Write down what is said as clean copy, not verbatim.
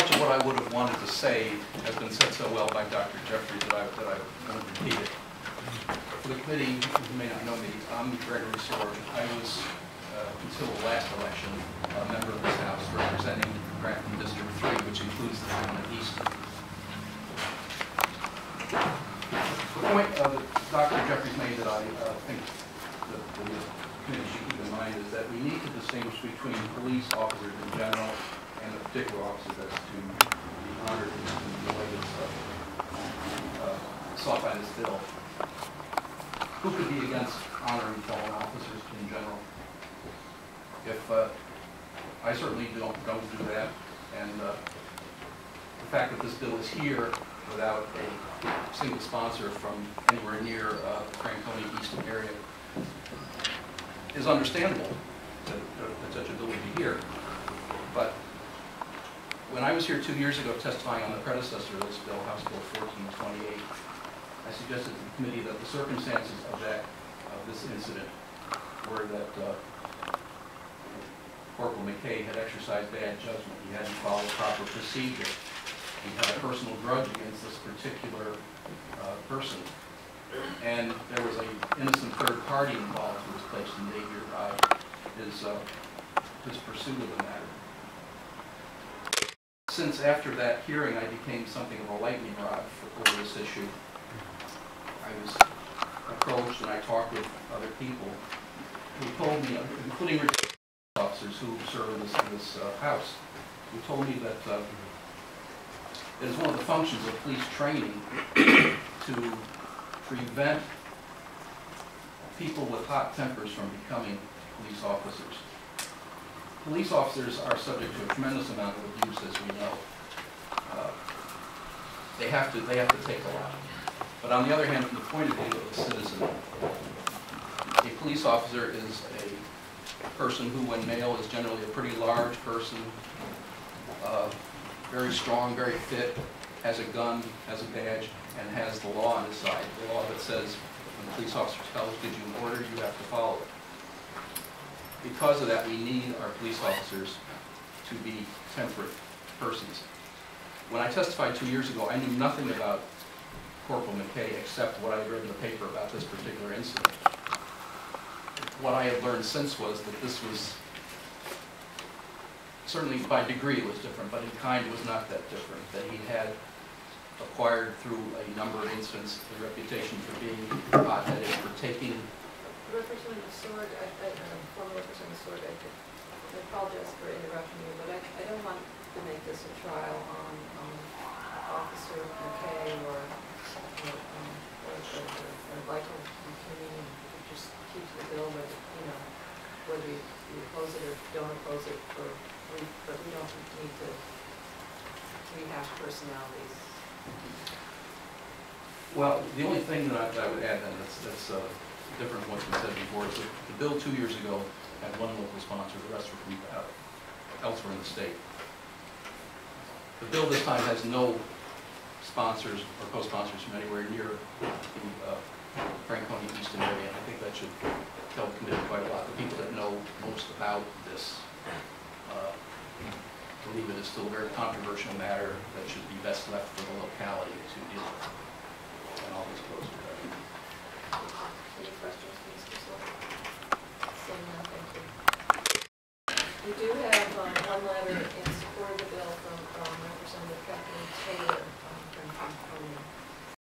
much of what I would have wanted to say has been said so well by Dr. Jeffries that I won't repeat it. For the committee, who may not know me, I'm Gregory Sorg. I was, until the last election, a member of this House representing Grafton District 3, which includes the town of Easton. The point that Dr. Jeffries made that I think that the committee should keep in mind is that we need to distinguish between police officers in general and a particular officer that's to be honored in the way that's sought by this bill. Who could be against honoring fallen officers in general? If I certainly don't do that, and the fact that this bill is here without a single sponsor from anywhere near the Franconia Easton area is understandable that such a bill would be here. But when I was here 2 years ago testifying on the predecessor of this bill, House Bill 1428, I suggested to the committee that the circumstances of this incident were that Corporal McKay had exercised bad judgment. He hadn't followed proper procedure. He had a personal grudge against this particular person. And there was an innocent third party involved who was placed in danger by his pursuit of the matter. Since after that hearing I became something of a lightning rod over this issue, I was approached and I talked with other people who told me, including officers who serve in this house, who told me that it is one of the functions of police training to prevent people with hot tempers from becoming police officers. Police officers are subject to a tremendous amount of abuse, as we know. They have to take a lot. But on the other hand, from the point of view of a citizen, a police officer is a person who, when male, is generally a pretty large person, very strong, very fit, has a gun, has a badge, and has the law on his side. The law that says when the police officer gives you an order, you have to follow it. Because of that, we need our police officers to be temperate persons. When I testified 2 years ago, I knew nothing about Corporal McKay except what I read in the paper about this particular incident. What I have learned since was that this was, certainly by degree it was different, but in kind it was not that different. That he had acquired through a number of incidents the reputation for being hot-headed, for taking... Representative Sorg, former Representative Sorg, I apologize for interrupting you, but I don't want to make this a trial on Officer McKay or vital community. Just keep the bill, but whether you oppose it or don't oppose it, but we don't need to rehash personalities. Well, the only thing that I would add then that's different from what's been said before is that the bill 2 years ago had one local sponsor, the rest were from elsewhere in the state. The bill this time has no sponsors or co-sponsors from anywhere near the Franconia Easton area. I think that should tell the committee quite a lot. The people that know most about this believe it is still a very controversial matter that should be best left for the locality to deal with. And all this goes to that. Any questions for Mr. Sorg? Saying no, thank you. We do have one letter in